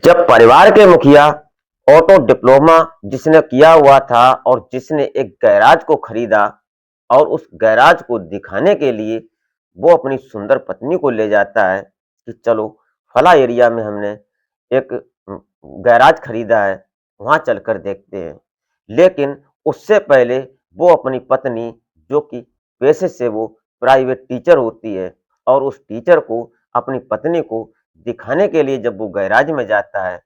जब परिवार के मुखिया ऑटो डिप्लोमा जिसने किया हुआ था और जिसने एक गैराज को खरीदा और उस गैराज को दिखाने के लिए वो अपनी सुंदर पत्नी को ले जाता है कि चलो फला एरिया में हमने एक गैराज खरीदा है, वहां चलकर देखते हैं। लेकिन उससे पहले वो अपनी पत्नी, जो कि पेशे से वो प्राइवेट टीचर होती है, और उस टीचर को, अपनी पत्नी को दिखाने के लिए जब वो गैराज में जाता है,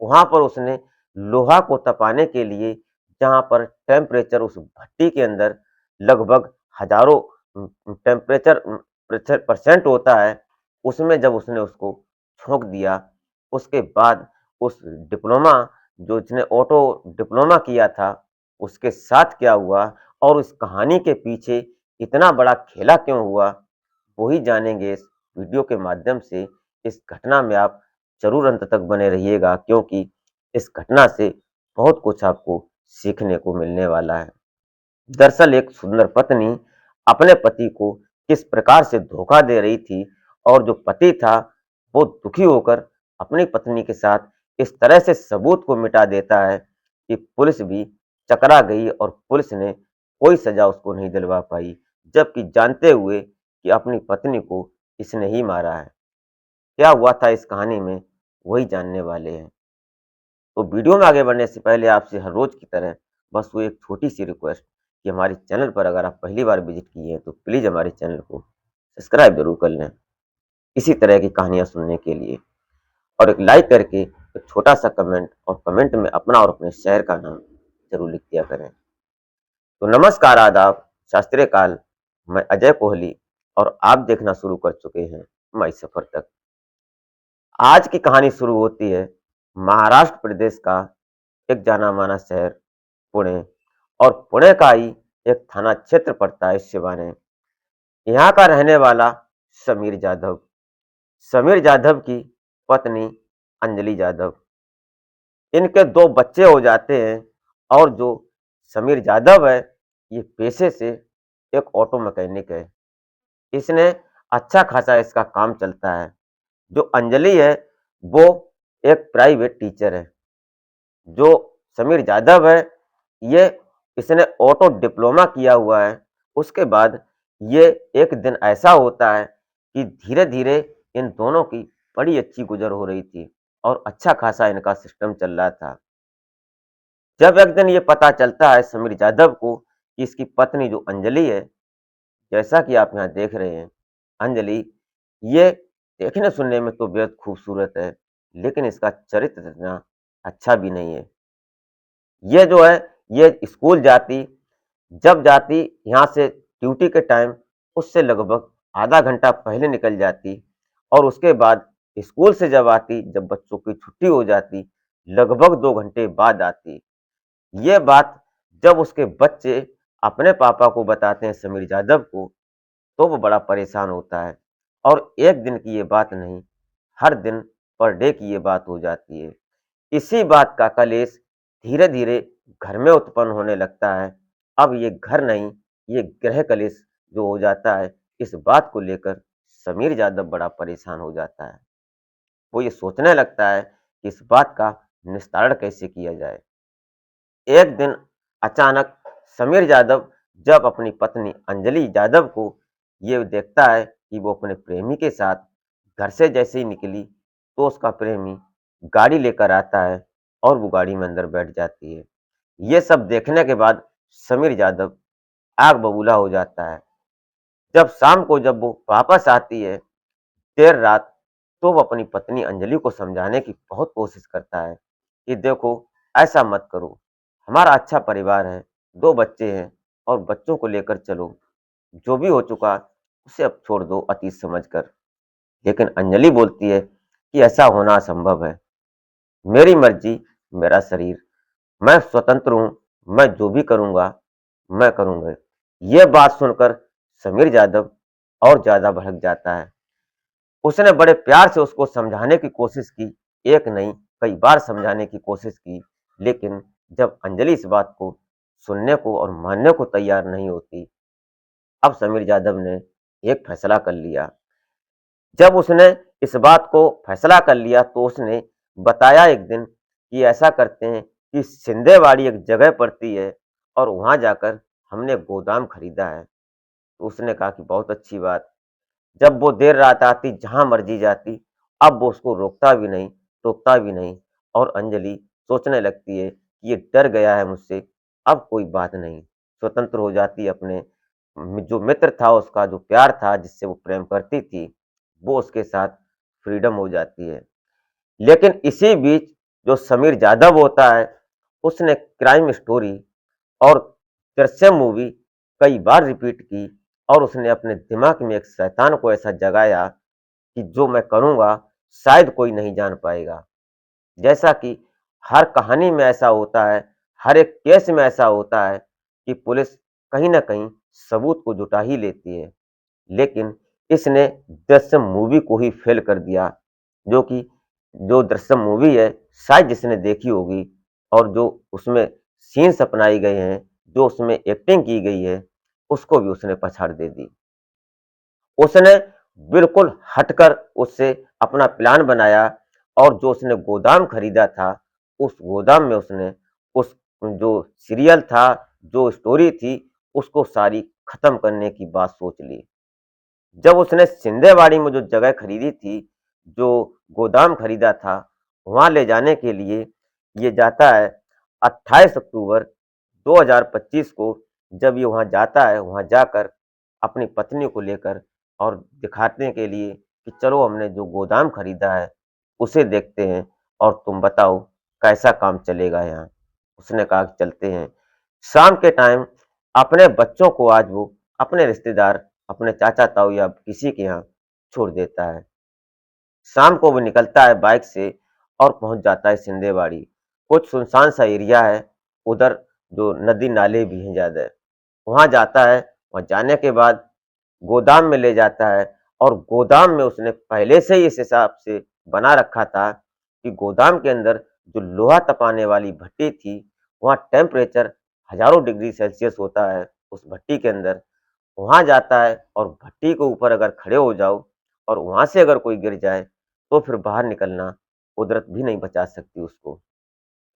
वहां पर उसने लोहा को तपाने के लिए, जहां पर टेम्परेचर उस भट्टी के अंदर लगभग हजारों टेम्परेचर परसेंट होता है, उसमें जब उसने उसको झोंक दिया, उसके बाद उस डिप्लोमा, जो जिसने ऑटो डिप्लोमा किया था, उसके साथ क्या हुआ और उस कहानी के पीछे इतना बड़ा खेला क्यों हुआ, वही जानेंगे इस वीडियो के माध्यम से। इस घटना में आप ज़रूर अंत तक बने रहिएगा, क्योंकि इस घटना से बहुत कुछ आपको सीखने को मिलने वाला है। दरअसल एक सुंदर पत्नी अपने पति को किस प्रकार से धोखा दे रही थी, और जो पति था वो दुखी होकर अपनी पत्नी के साथ इस तरह से सबूत को मिटा देता है कि पुलिस भी चकरा गई और पुलिस ने कोई सजा उसको नहीं दिलवा पाई, जबकि जानते हुए कि अपनी पत्नी को इसने ही मारा है। क्या हुआ था इस कहानी में, वही जानने वाले हैं। तो वीडियो में आगे बढ़ने से पहले आपसे हर रोज की तरह बस वो एक छोटी सी रिक्वेस्ट कि हमारे चैनल पर अगर आप पहली बार विजिट किए हैं तो प्लीज़ हमारे चैनल को सब्सक्राइब जरूर कर लें, इसी तरह की कहानियाँ सुनने के लिए। और एक लाइक करके एक छोटा सा कमेंट, और कमेंट में अपना और अपने शहर का नाम जरूर लिख दिया करें। तो नमस्कार, आदाब, शास्त्रीय काल। मैं अजय कोहली, और आप देखना शुरू कर चुके हैं माई सफर तक। आज की कहानी शुरू होती है महाराष्ट्र प्रदेश का एक जाना माना शहर पुणे, और पुणे का ही एक थाना क्षेत्र पड़ता है शिवाने। यहाँ का रहने वाला समीर जाधव, समीर जाधव की पत्नी अंजलि जाधव, इनके दो बच्चे हो जाते हैं। और जो समीर जाधव है, ये पेशे से एक ऑटो मैकेनिक है। इसने अच्छा खासा इसका काम चलता है। जो अंजलि है, वो एक प्राइवेट टीचर है। जो समीर जाधव है, ये इसने ऑटो डिप्लोमा किया हुआ है। उसके बाद ये एक दिन ऐसा होता है कि धीरे-धीरे इन दोनों की बड़ी अच्छी गुज़र हो रही थी और अच्छा खासा इनका सिस्टम चल रहा था। जब एक दिन ये पता चलता है समीर जाधव को कि इसकी पत्नी जो अंजलि है, जैसा कि आप यहाँ देख रहे हैं, अंजलि, ये देखने सुनने में तो बेहद खूबसूरत है, लेकिन इसका चरित्र इतना अच्छा भी नहीं है। ये जो है, ये स्कूल जाती, जब जाती यहाँ से ड्यूटी के टाइम, उससे लगभग आधा घंटा पहले निकल जाती, और उसके बाद स्कूल से जब आती, जब बच्चों की छुट्टी हो जाती, लगभग 2 घंटे बाद आती। ये बात जब उसके बच्चे अपने पापा को बताते हैं, समीर जाधव को, तो वो बड़ा परेशान होता है। और एक दिन की ये बात नहीं, हर दिन पर डे की ये बात हो जाती है। इसी बात का कलेश धीरे-धीरे घर में उत्पन्न होने लगता है। अब ये घर नहीं, ये गृह कलेश जो हो जाता है, इस बात को लेकर समीर यादव बड़ा परेशान हो जाता है। वो ये सोचने लगता है कि इस बात का निस्तारण कैसे किया जाए। एक दिन अचानक समीर यादव जब अपनी पत्नी अंजलि यादव को ये देखता है कि वो अपने प्रेमी के साथ घर से जैसे ही निकली, तो उसका प्रेमी गाड़ी लेकर आता है और वो गाड़ी में अंदर बैठ जाती है। ये सब देखने के बाद समीर यादव आग बबूला हो जाता है। जब शाम को जब वो वापस आती है देर रात, तो वो अपनी पत्नी अंजलि को समझाने की बहुत कोशिश करता है कि देखो, ऐसा मत करो, हमारा अच्छा परिवार है, 2 बच्चे हैं, और बच्चों को लेकर चलो, जो भी हो चुका उसे अब छोड़ दो अतीत समझकर। लेकिन अंजलि बोलती है कि ऐसा होना असंभव है, मेरी मर्जी, मेरा शरीर, मैं स्वतंत्र हूँ, मैं जो भी करूँगा, मैं करूँगा। ये बात सुनकर समीर यादव और ज़्यादा भड़क जाता है। उसने बड़े प्यार से उसको समझाने की कोशिश की, एक नहीं कई बार समझाने की कोशिश की, लेकिन जब अंजलि इस बात को सुनने को और मानने को तैयार नहीं होती, अब समीर यादव ने एक फैसला कर लिया। जब उसने इस बात को फैसला कर लिया, तो उसने बताया एक दिन कि ऐसा करते हैं कि सिंधेवाड़ी एक जगह पड़ती है और वहाँ जाकर हमने गोदाम खरीदा है। तो उसने कहा कि बहुत अच्छी बात। जब वो देर रात आती, जहाँ मर्जी जाती, अब वो उसको रोकता भी नहीं, टोकता भी नहीं और अंजलि सोचने लगती है कि ये डर गया है मुझसे, अब कोई बात नहीं। स्वतंत्र हो जाती है अपने जो मित्र था उसका, जो प्यार था, जिससे वो प्रेम करती थी, वो उसके साथ फ्रीडम हो जाती है। लेकिन इसी बीच जो समीर जाधव होता है, उसने क्राइम स्टोरी और दृश्यम मूवी कई बार रिपीट की और उसने अपने दिमाग में एक शैतान को ऐसा जगाया कि जो मैं करूँगा शायद कोई नहीं जान पाएगा। जैसा कि हर कहानी में ऐसा होता है, हर एक केस में ऐसा होता है कि पुलिस कहीं न कहीं सबूत को जुटा ही लेती है। लेकिन इसने दृश्यम मूवी को ही फेल कर दिया, जो कि जो दृश्यम मूवी है शायद जिसने देखी होगी और जो उसमें सीन्स अपनाई गए हैं, जो उसमें एक्टिंग की गई है, उसको भी उसने पछाड़ दे दी। उसने बिल्कुल हटकर उससे अपना प्लान बनाया और जो उसने गोदाम खरीदा था, उस गोदाम में उसने उस जो सीरियल था, जो स्टोरी थी, उसको सारी खत्म करने की बात सोच ली। जब उसने सिंधेवाड़ी में जो जगह खरीदी थी, जो गोदाम खरीदा था, वहाँ ले जाने के लिए ये जाता है 28 अक्टूबर 2025 को जब ये वहाँ जाता है, वहाँ जाकर अपनी पत्नी को लेकर और दिखाने के लिए कि चलो हमने जो गोदाम खरीदा है, उसे देखते हैं और तुम बताओ कैसा काम चलेगा यहाँ। उसने कहा कि चलते हैं। शाम के टाइम अपने बच्चों को आज वो अपने रिश्तेदार, अपने चाचा ताऊ या किसी के यहाँ छोड़ देता है। शाम को वो निकलता है बाइक से और पहुंच जाता है सिंधेवाड़ी। कुछ सुनसान सा एरिया है, उधर जो नदी नाले भी हैं ज्यादा। वहां जाता है, वहां जाने के बाद गोदाम में ले जाता है और गोदाम में उसने पहले से ही इस हिसाब से बना रखा था कि गोदाम के अंदर जो लोहा तपाने वाली भट्टी थी, वहाँ टेम्परेचर हजारों डिग्री सेल्सियस होता है उस भट्टी के अंदर। वहाँ जाता है और भट्टी के ऊपर अगर खड़े हो जाओ और वहाँ से अगर कोई गिर जाए, तो फिर बाहर निकलना कुदरत भी नहीं बचा सकती उसको।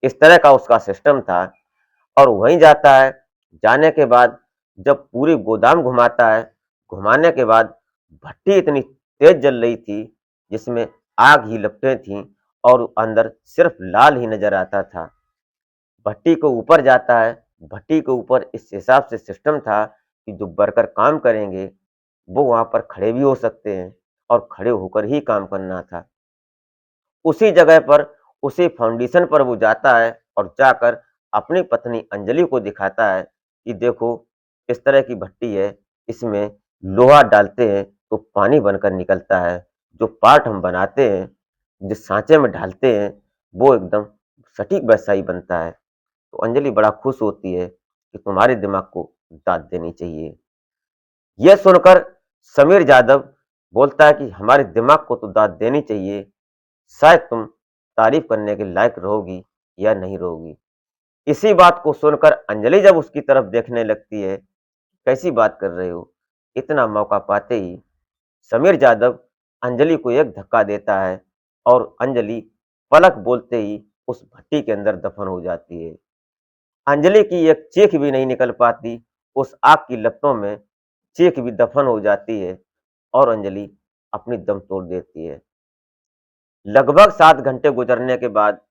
इस तरह का उसका सिस्टम था और वहीं जाता है, जाने के बाद जब पूरी गोदाम घुमाता है, घुमाने के बाद भट्टी इतनी तेज जल रही थी, जिसमें आग ही लपटें थीं और अंदर सिर्फ लाल ही नजर आता था। भट्टी के ऊपर जाता है, भट्टी के ऊपर इस हिसाब से सिस्टम था कि जो वर्कर काम करेंगे, वो वहाँ पर खड़े भी हो सकते हैं और खड़े होकर ही काम करना था। उसी जगह पर, उसी फाउंडेशन पर वो जाता है और जाकर अपनी पत्नी अंजलि को दिखाता है कि देखो, इस तरह की भट्टी है, इसमें लोहा डालते हैं तो पानी बनकर निकलता है। जो पार्ट हम बनाते हैं, जिस सांचे में डालते हैं, वो एकदम सटीक वैसा ही बनता है। तो अंजलि बड़ा खुश होती है कि तुम्हारे दिमाग को दाद देनी चाहिए। यह सुनकर समीर जादव बोलता है कि हमारे दिमाग को तो दाद देनी चाहिए, शायद तुम तारीफ करने के लायक रहोगी या नहीं रहोगी। इसी बात को सुनकर अंजलि जब उसकी तरफ देखने लगती है, कैसी बात कर रहे हो? इतना मौका पाते ही समीर जादव अंजलि को एक धक्का देता है और अंजलि पलक बोलते ही उस भट्टी के अंदर दफन हो जाती है। अंजलि की एक चीख भी नहीं निकल पाती, उस आग की लपटों में चीख भी दफन हो जाती है और अंजलि अपनी दम तोड़ देती है। लगभग 7 घंटे गुजरने के बाद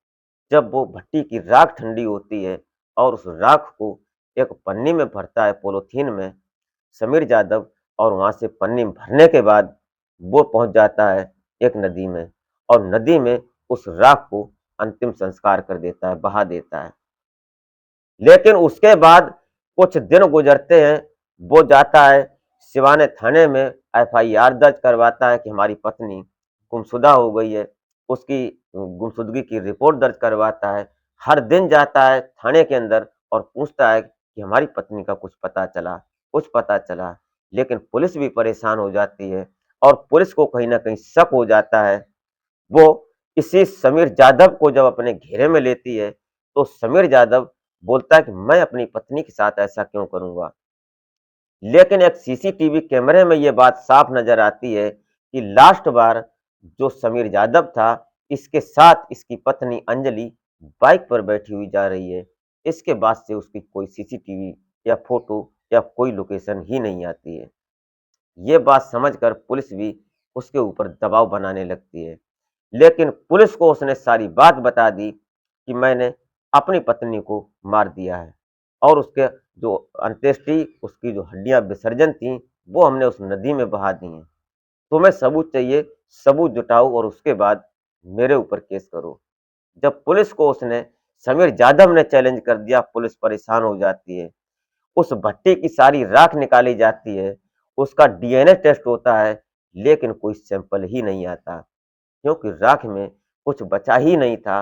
जब वो भट्टी की राख ठंडी होती है और उस राख को एक पन्नी में भरता है, पॉलीथीन में, समीर जादव, और वहां से पन्नी में भरने के बाद वो पहुंच जाता है एक नदी में और नदी में उस राख को अंतिम संस्कार कर देता है, बहा देता है। लेकिन उसके बाद कुछ दिन गुजरते हैं, वो जाता है सिवाने थाने में, एफआईआर दर्ज करवाता है कि हमारी पत्नी गुमशुदा हो गई है। उसकी गुमशुदगी की रिपोर्ट दर्ज करवाता है। हर दिन जाता है थाने के अंदर और पूछता है कि हमारी पत्नी का कुछ पता चला, कुछ पता चला। लेकिन पुलिस भी परेशान हो जाती है और पुलिस को कहीं ना कहीं शक हो जाता है। वो इसी समीर जादव को जब अपने घेरे में लेती है, तो समीर जादव बोलता है कि मैं अपनी पत्नी के साथ ऐसा क्यों करूंगा। लेकिन एक सीसीटीवी कैमरे में ये बात साफ नजर आती है कि लास्ट बार जो समीर यादव था, इसके साथ इसकी पत्नी अंजलि बाइक पर बैठी हुई जा रही है। इसके बाद से उसकी कोई सीसीटीवी या फोटो या कोई लोकेशन ही नहीं आती है। ये बात समझकर पुलिस भी उसके ऊपर दबाव बनाने लगती है। लेकिन पुलिस को उसने सारी बात बता दी कि मैंने अपनी पत्नी को मार दिया है और उसके जो अंत्येष्टि, उसकी जो हड्डियां विसर्जन थी, वो हमने उस नदी में बहा दी हैं। तुम्हें सबूत चाहिए, सबूत जुटाओ और उसके बाद मेरे ऊपर केस करो। जब पुलिस को उसने समीर जाधव ने चैलेंज कर दिया, पुलिस परेशान हो जाती है। उस भट्टी की सारी राख निकाली जाती है, उसका डीएनए टेस्ट होता है, लेकिन कोई सैंपल ही नहीं आता, क्योंकि राख में कुछ बचा ही नहीं था।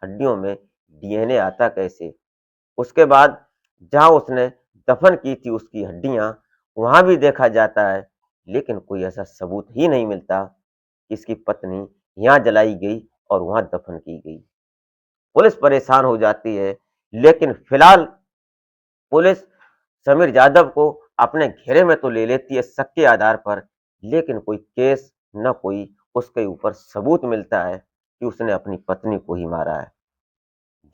हड्डियों में डीएनए आता कैसे? उसके बाद जहाँ उसने दफन की थी उसकी हड्डियां, वहां भी देखा जाता है, लेकिन कोई ऐसा सबूत ही नहीं मिलता कि इसकी पत्नी यहाँ जलाई गई और वहां दफन की गई। पुलिस परेशान हो जाती है, लेकिन फिलहाल पुलिस समीर जाधव को अपने घेरे में तो ले लेती है शक के आधार पर, लेकिन कोई केस न कोई उसके ऊपर सबूत मिलता है कि उसने अपनी पत्नी को ही मारा है।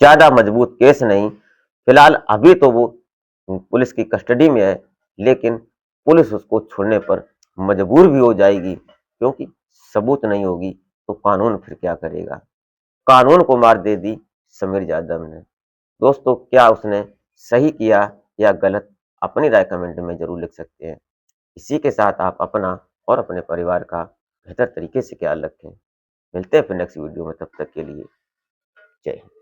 ज्यादा मजबूत केस नहीं। फिलहाल अभी तो वो पुलिस की कस्टडी में है, लेकिन पुलिस उसको छोड़ने पर मजबूर भी हो जाएगी, क्योंकि सबूत नहीं होगी तो कानून फिर क्या करेगा। कानून को मार दे दी समीर यादव ने। दोस्तों, क्या उसने सही किया या गलत, अपनी राय कमेंट में जरूर लिख सकते हैं। इसी के साथ आप अपना और अपने परिवार का बेहतर तरीके से ख्याल रखें। मिलते हैं फिर नेक्स्ट वीडियो में, तब तक के लिए जय हिंद।